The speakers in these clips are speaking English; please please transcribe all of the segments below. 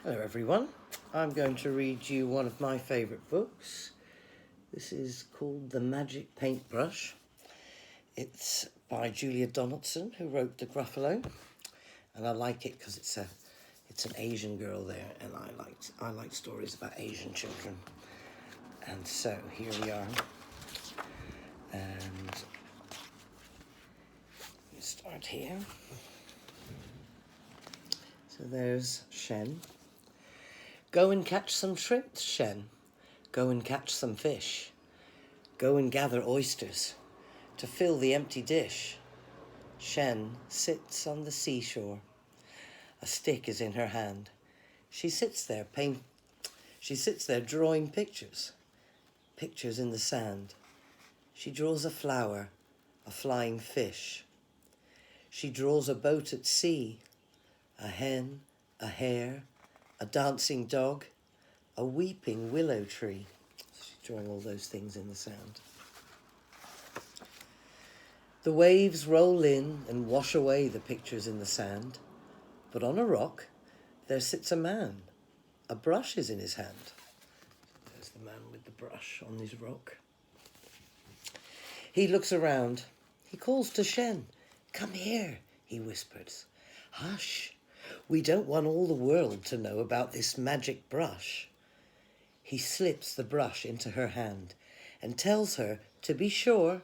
Hello everyone, I'm going to read you one of my favourite books. This is called The Magic Paintbrush. It's by Julia Donaldson, who wrote The Gruffalo, and I like it because it's an Asian girl there, and I like stories about Asian children. And so here we are, and we start here. So there's Shen. Go and catch some shrimps, Shen. Go and catch some fish. Go and gather oysters to fill the empty dish. Shen sits on the seashore. A stick is in her hand. She sits there drawing pictures in the sand. She draws a flower, a flying fish. She draws a boat at sea, a hen, a hare, a dancing dog, a weeping willow tree. She's drawing all those things in the sand. The waves roll in and wash away the pictures in the sand, but on a rock there sits a man. A brush is in his hand. There's the man with the brush on his rock. He looks around. He calls to Shen. Come here, he whispers. Hush. We don't want all the world to know about this magic brush. He slips the brush into her hand and tells her to be sure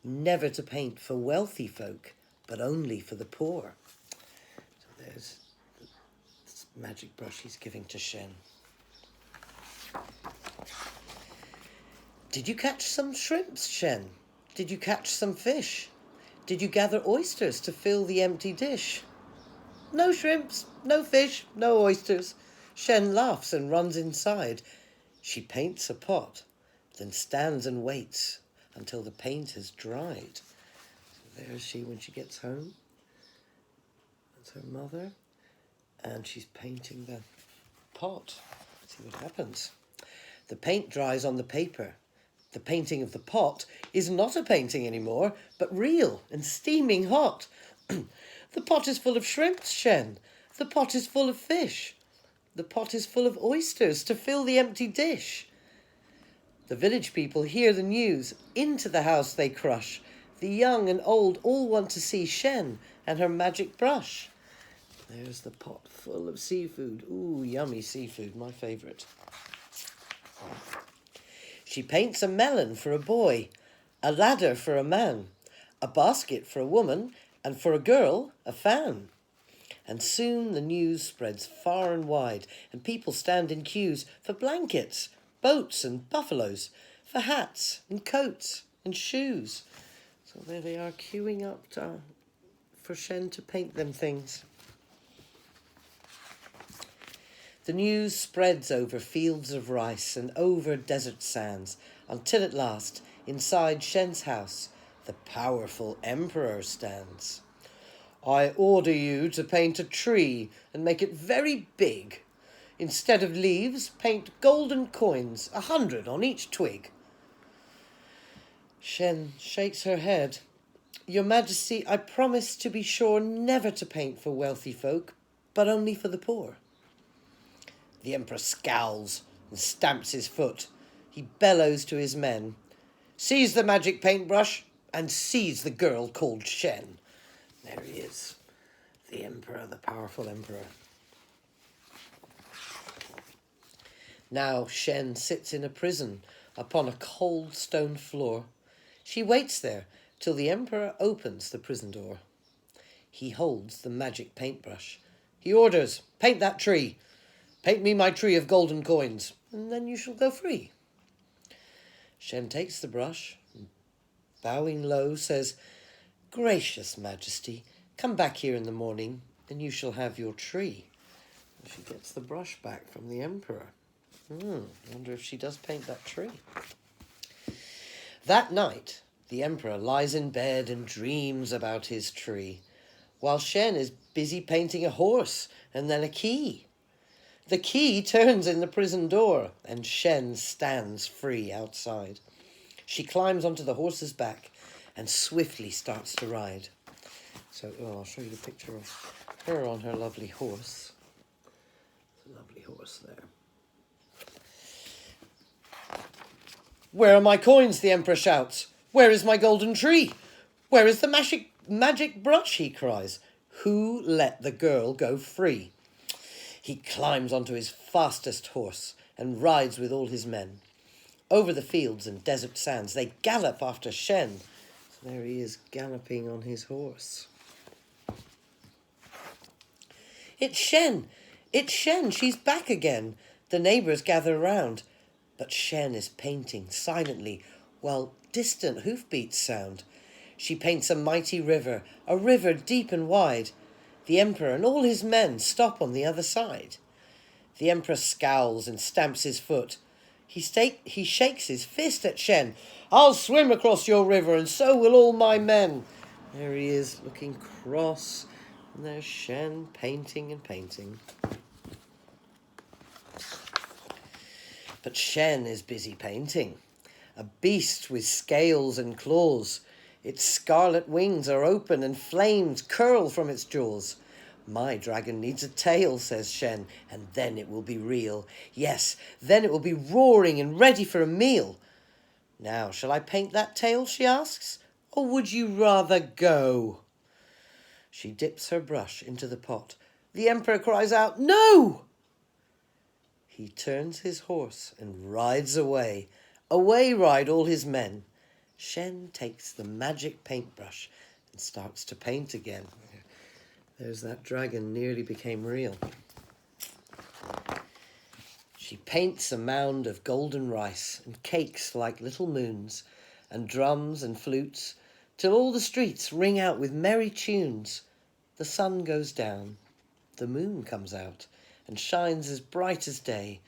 never to paint for wealthy folk, but only for the poor. So there's the magic brush he's giving to Shen. Did you catch some shrimps, Shen? Did you catch some fish? Did you gather oysters to fill the empty dish? No shrimps, no fish, no oysters. Shen laughs and runs inside. She paints a pot, then stands and waits until the paint has dried. So there's she when she gets home. That's her mother. And she's painting the pot. See what happens. The paint dries on the paper. The painting of the pot is not a painting anymore, but real and steaming hot. The pot is full of shrimps, Shen. The pot is full of fish. The pot is full of oysters to fill the empty dish. The village people hear the news. Into the house they crush. The young and old all want to see Shen and her magic brush. There's the pot full of seafood. Ooh, yummy seafood, my favourite. She paints a melon for a boy, a ladder for a man, a basket for a woman, and for a girl, a fan. And soon the news spreads far and wide, and people stand in queues for blankets, boats and buffaloes, for hats and coats and shoes. So there they are, queuing up for Shen to paint them things. The news spreads over fields of rice and over desert sands, until at last, inside Shen's house, the powerful emperor stands. I order you to paint a tree and make it very big. Instead of leaves, paint golden coins, 100 on each twig. Shen shakes her head. Your Majesty, I promise to be sure never to paint for wealthy folk, but only for the poor. The emperor scowls and stamps his foot. He bellows to his men. Seize the magic paintbrush and seize the girl called Shen. There he is, the emperor, the powerful emperor. Now Shen sits in a prison upon a cold stone floor. She waits there till the emperor opens the prison door. He holds the magic paintbrush. He orders, paint that tree. Paint me my tree of golden coins, and then you shall go free. Shen takes the brush, and bowing low, says, Gracious Majesty, come back here in the morning, and you shall have your tree. And she gets the brush back from the emperor. I wonder if she does paint that tree. That night, the emperor lies in bed and dreams about his tree, while Shen is busy painting a horse and then a key. The key turns in the prison door, and Shen stands free outside. She climbs onto the horse's back and swiftly starts to ride. So, I'll show you the picture of her on her lovely horse. It's a lovely horse there. "Where are my coins?" the emperor shouts. "Where is my golden tree? Where is the magic brush?" he cries. "Who let the girl go free?" He climbs onto his fastest horse and rides with all his men. Over the fields and desert sands they gallop after Shen. So there he is, galloping on his horse. "It's Shen! It's Shen! She's back again!" The neighbours gather round. But Shen is painting silently while distant hoofbeats sound. She paints a mighty river, a river deep and wide. The emperor and all his men stop on the other side. The emperor scowls and stamps his foot. He shakes his fist at Shen. "I'll swim across your river, and so will all my men." There he is, looking cross, and there's Shen painting and painting. But Shen is busy painting. A beast with scales and claws. Its scarlet wings are open and flames curl from its jaws. "My dragon needs a tail," says Shen, "and then it will be real. Yes, then it will be roaring and ready for a meal." "Now, shall I paint that tail?" she asks, "or would you rather go?" She dips her brush into the pot. The emperor cries out, "No!" He turns his horse and rides away. Away ride all his men. Shen takes the magic paintbrush and starts to paint again. There's that dragon nearly became real. She paints a mound of golden rice and cakes like little moons and drums and flutes till all the streets ring out with merry tunes. The sun goes down, the moon comes out and shines as bright as day,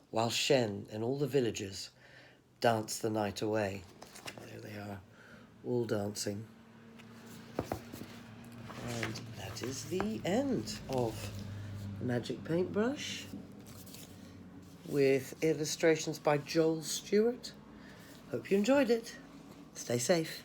while Shen and all the villagers dance the night away. There they are, all dancing. And that is the end of Magic Paintbrush with illustrations by Joel Stewart. Hope you enjoyed it. Stay safe.